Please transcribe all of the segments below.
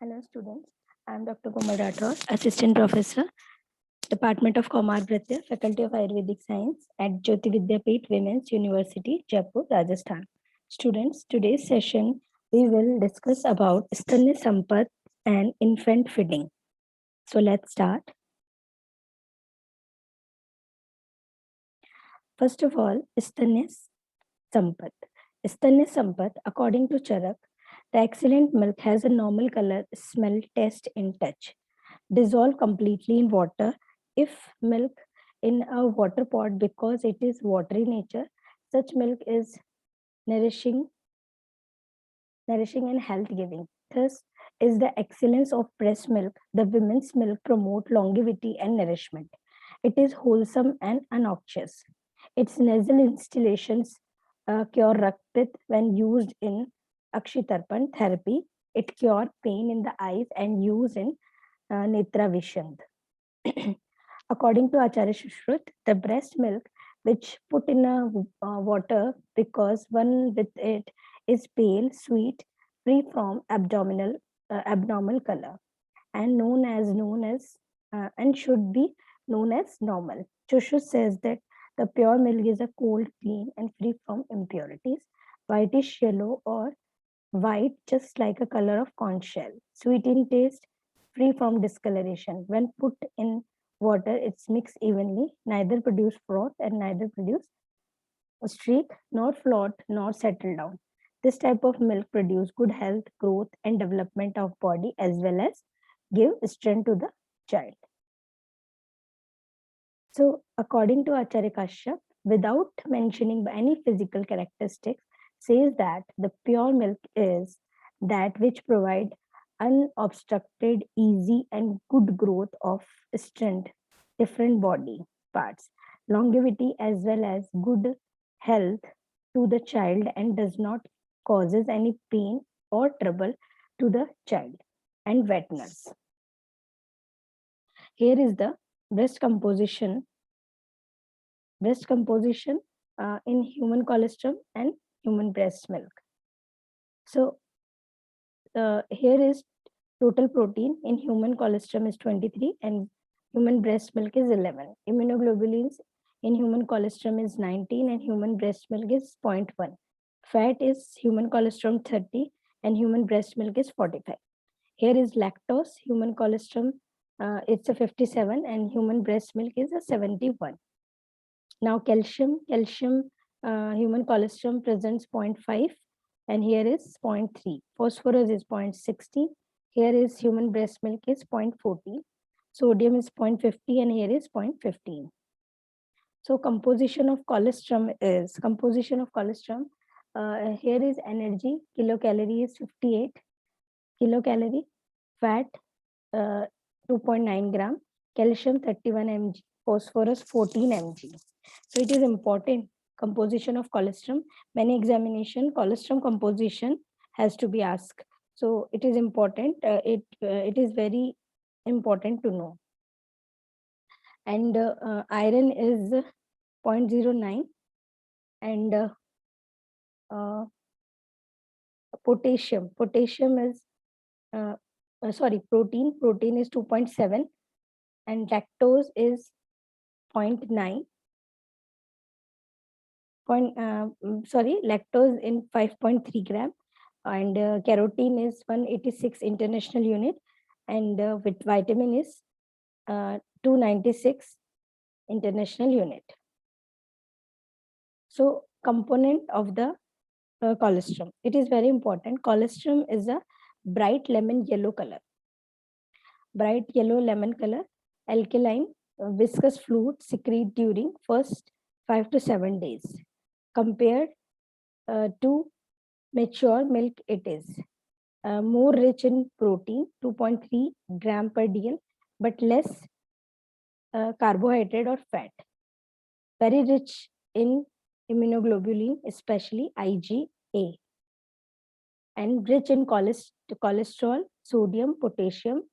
Hello students, I am Dr. Komal Rathore, Assistant Professor, Department of Kumar Bhratya, Faculty of Ayurvedic Science at Jyoti Vidyapeeth Women's University, Jaipur, Rajasthan. Students, today's session we will discuss about Stanya Sampat and infant feeding. So let's start. First of all, Stanya Sampat. Stanya Sampat, according to Charak, the excellent milk has a normal color, smell, taste, and touch. Dissolve completely in water. If milk in a water pot because it is watery nature, such milk is nourishing and health giving. Thus is the excellence of breast milk. The women's milk promote longevity and nourishment. It is wholesome and unobtrusive. Its nasal instillations cure rakpit when used in akshitarpan therapy. It cure pain in the eyes and used in netra vishand. According to Acharya Shushruth, the breast milk which put in a water because one with it is pale, sweet, free from abnormal color, and known as and should be known as normal. Shushruth says that the pure milk is a cold, clean, and free from impurities, whitish yellow or white, just like a color of conch shell, sweet in taste, free from discoloration. When put in water, it's mixed evenly, neither produce froth and neither produce a streak, nor float, nor settle down. This type of milk produce good health, growth, and development of body as well as give strength to the child. So, according to Acharya Kashyap, without mentioning any physical characteristics, says that the pure milk is that which provide unobstructed, easy, and good growth of strength, different body parts, longevity as well as good health to the child, and does not causes any pain or trouble to the child, and wetness. Here is the breast composition in human colostrum and human breast milk. So here is total protein in human colostrum is 23 and human breast milk is 11. Immunoglobulins in human colostrum is 19 and human breast milk is 0.1. Fat is human colostrum 30 and human breast milk is 45. Here is lactose, human colostrum it's a 57 and human breast milk is a 71. Now calcium, human colostrum presents 0.5 and here is 0.3. Phosphorus is 0.60. Here is human breast milk is 0.40. Sodium is 0.50 and here is 0.15. So composition of colostrum, here is energy, kilocalorie is 58 kilocalorie, fat 2.9 gram, calcium 31 mg, phosphorus 14 mg. So it is important composition of colostrum. Many examination colostrum composition has to be asked. So it is important. It is very important to know. And iron is 0.09 and potassium is protein is 2.7 and lactose is 0.9. Lactose in 5.3 gram and carotene is 186 international unit and with vitamin is 296 international unit. So component of the colostrum, it is very important. Colostrum is a bright lemon yellow color, alkaline, viscous fluid secrete during first 5 to 7 days. Compared to mature milk, it is more rich in protein, 2.3 gram per dl, but less carbohydrate or fat. Very rich in immunoglobulin, especially IgA, and rich in cholesterol, sodium, potassium,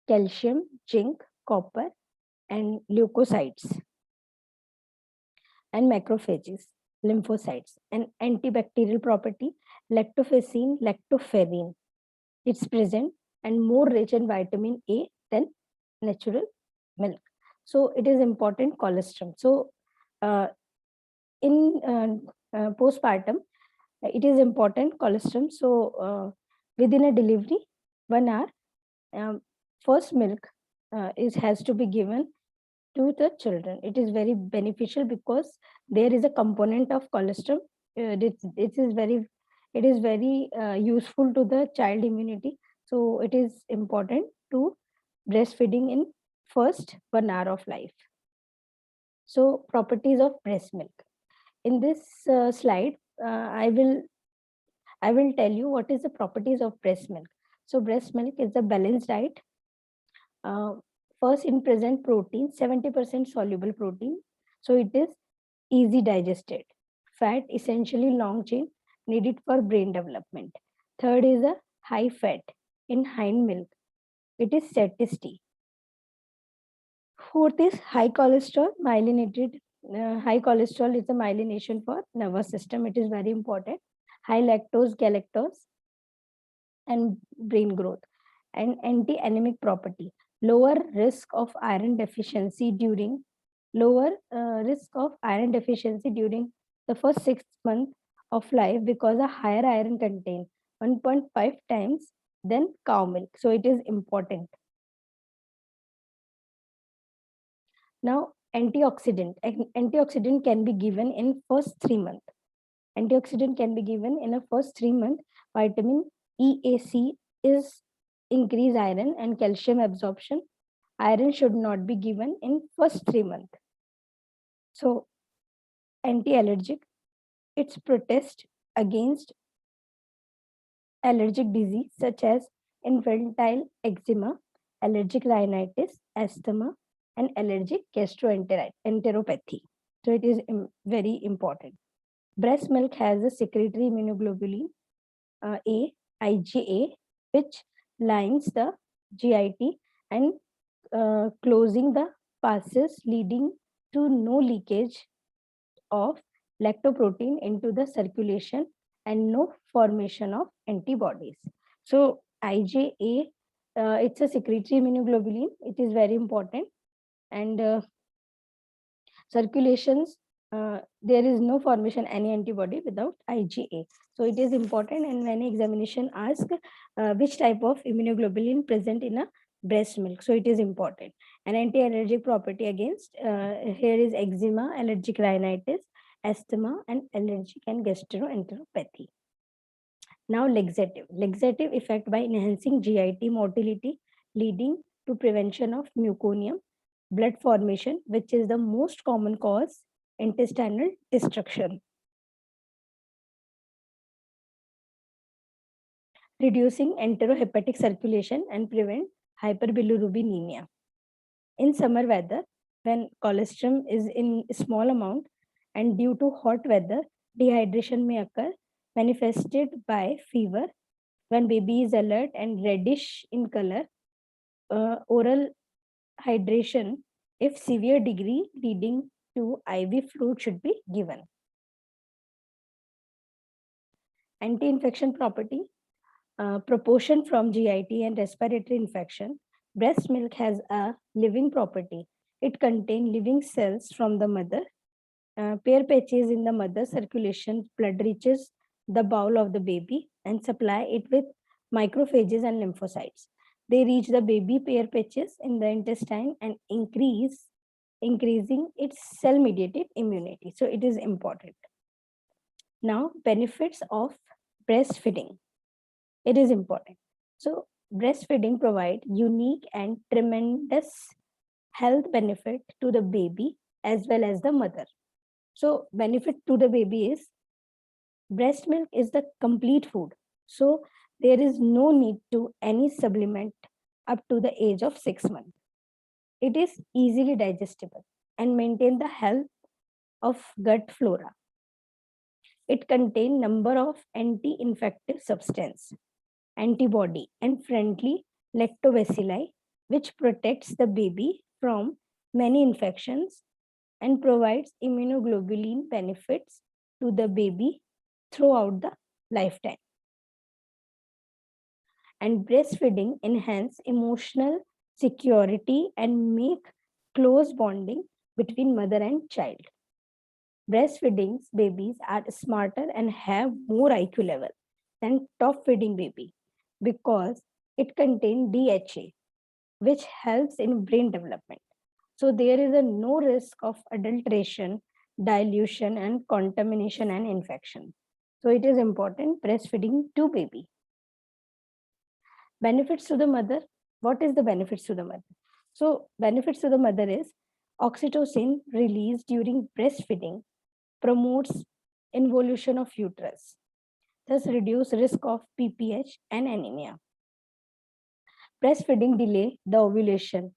calcium, zinc, copper, and leukocytes, and macrophages, lymphocytes, and antibacterial property, lactofacin, lactoferrin. It's present and more rich in vitamin A than natural milk. So it is important colostrum. So in postpartum, it is important colostrum. So within a delivery, 1 hour, first milk is has to be given to the children. It is very beneficial because there is a component of colostrum. It is very useful to the child immunity. So it is important to breastfeeding in first 1 hour of life. So properties of breast milk. In this slide, I will tell you what is the properties of breast milk. So breast milk is a balanced diet. First, in present protein, 70% soluble protein. So it is easy digested. Fat, essentially long chain, needed for brain development. Third is a high fat in hind milk. It is satiety. Fourth is high cholesterol, myelinated. High cholesterol is a myelination for nervous system. It is very important. High lactose, galactose, and brain growth. And anti-anemic property. Lower risk of iron deficiency during the first 6 months of life because a higher iron contain 1.5 times than cow milk. So it is important. Now, antioxidant can be given in first 3 months. Antioxidant can be given in a first 3 months. Vitamin EAC is increase iron and calcium absorption. Iron should not be given in first 3 months. So, anti-allergic, it's protest against allergic disease such as infantile eczema, allergic rhinitis, asthma, and allergic gastroenteropathy. So it is very important. Breast milk has a secretory immunoglobulin IgA, which lines the GIT and closing the passes, leading to no leakage of lactoprotein into the circulation and no formation of antibodies. So IgA, it's a secretory immunoglobulin. It is very important. And circulations, there is no formation any antibody without IgA. So it is important, and when examination asks which type of immunoglobulin present in a breast milk, so it is important. An anti-allergic property against here is eczema, allergic rhinitis, asthma, and allergic and gastroenteropathy. Now laxative effect by enhancing GIT motility, leading to prevention of meconium, blood formation, which is the most common cause intestinal destruction. Reducing enterohepatic circulation and prevent hyperbilirubinemia. In summer weather, when colostrum is in small amount and due to hot weather, dehydration may occur, manifested by fever. When baby is alert and reddish in color, oral hydration, if severe degree, leading to IV fluid should be given. Anti-infection property, proportion from GIT and respiratory infection. Breast milk has a living property. It contains living cells from the mother. Pair patches in the mother circulation, blood reaches the bowel of the baby and supply it with macrophages and lymphocytes. They reach the baby pair patches in the intestine and increasing its cell-mediated immunity. So it is important. Now, benefits of breastfeeding. It is important. So breastfeeding provide unique and tremendous health benefit to the baby as well as the mother. So benefit to the baby is breast milk is the complete food. So there is no need to any supplement up to the age of 6 months. It is easily digestible and maintain the health of gut flora. It contains number of anti-infective substance, antibody, and friendly lactobacilli, which protects the baby from many infections and provides immunoglobulin benefits to the baby throughout the lifetime. And breastfeeding enhance emotional security and make close bonding between mother and child. Breastfeeding babies are smarter and have more IQ level than top feeding baby because it contains DHA, which helps in brain development. So there is a no risk of adulteration, dilution, and contamination and infection. So it is important breastfeeding to baby. Benefits to the mother. What is the benefits to the mother? So benefits to the mother is oxytocin released during breastfeeding promotes involution of uterus, thus reduce risk of PPH and anemia. Breastfeeding delay the ovulation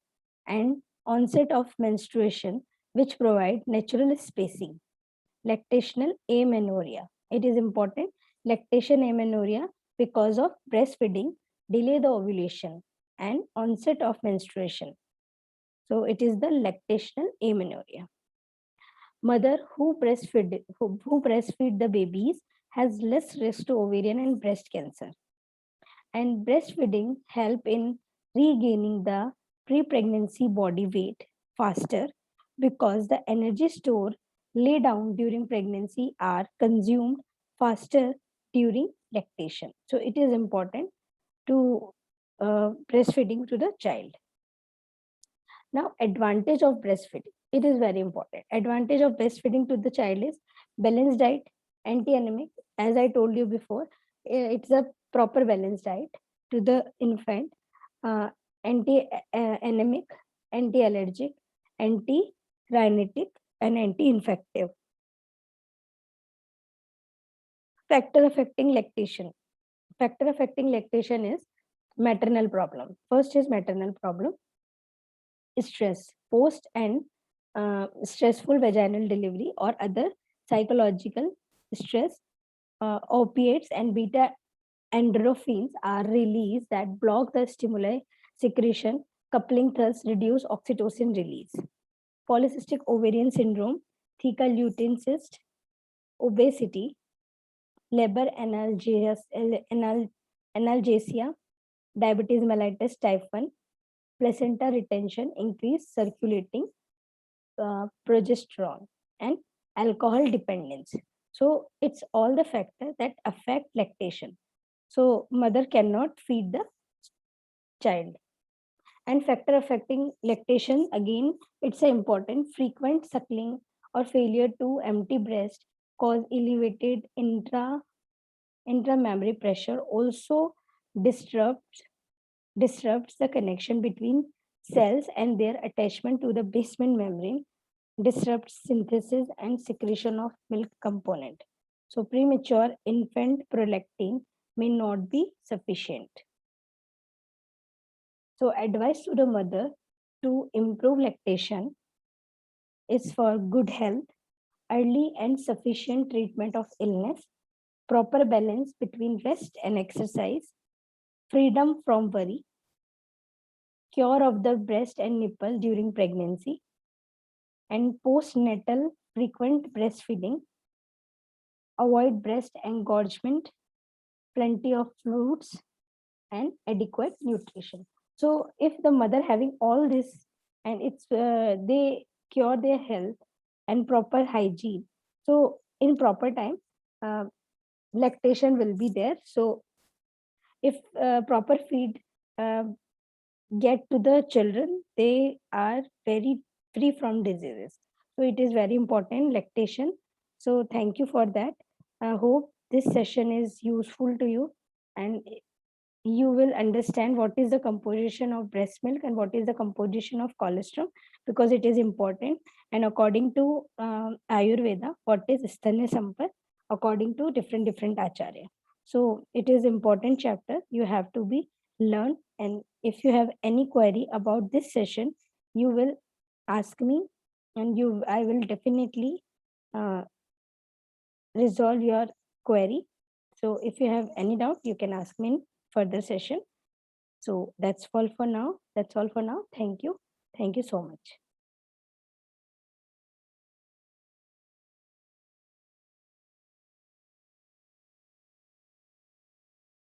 and onset of menstruation, which provide natural spacing. Lactational amenorrhea. It is important. Lactation amenorrhea because of breastfeeding delay the ovulation and onset of menstruation. So it is the lactational amenorrhea. Mother who breastfeed the babies has less risk to ovarian and breast cancer. And breastfeeding help in regaining the pre-pregnancy body weight faster because the energy stored lay down during pregnancy are consumed faster during lactation. So it is important to breastfeeding to the child. Now, advantage of breastfeeding. It is very important. Advantage of breastfeeding to the child is balanced diet, anti-anemic. As I told you before, it's a proper balanced diet to the infant, anti-anemic, anti-allergic, anti-rhinitic, and anti-infective. Factor affecting lactation. Factor affecting lactation is maternal problem. First is maternal problem. Stress, post and stressful vaginal delivery or other psychological stress, opiates and beta endorphins are released that block the stimuli secretion, coupling thus reduce oxytocin release. Polycystic ovarian syndrome, theca lutein cyst, obesity, labor analgesia, diabetes mellitus type 1, placenta retention, increased circulating progesterone, and alcohol dependence. So it's all the factors that affect lactation. So mother cannot feed the child. And factor affecting lactation, again, it's important. Frequent suckling or failure to empty breast cause elevated intramammary pressure, also disrupts the connection between cells and their attachment to the basement membrane, disrupts synthesis and secretion of milk component. So premature infant prolactin may not be sufficient. So advice to the mother to improve lactation is for good health, early and sufficient treatment of illness, proper balance between rest and exercise, freedom from worry, cure of the breast and nipple during pregnancy, and postnatal frequent breastfeeding, avoid breast engorgement, plenty of fruits, and adequate nutrition. So if the mother having all this and it's they cure their health and proper hygiene, so in proper time, uh, lactation will be there. So if proper feed uh, get to the children, they are very free from diseases. So it is very important lactation. So thank you for that. I hope this session is useful to you and you will understand what is the composition of breast milk and what is the composition of colostrum, because it is important. And according to Ayurveda, what is Stanya Sampat according to different acharya. So it is important chapter you have to be learn. And if you have any query about this session, you will ask me, and I will definitely uh, resolve your query. So if you have any doubt, you can ask me in further session. So that's all for now. Thank you. Thank you so much.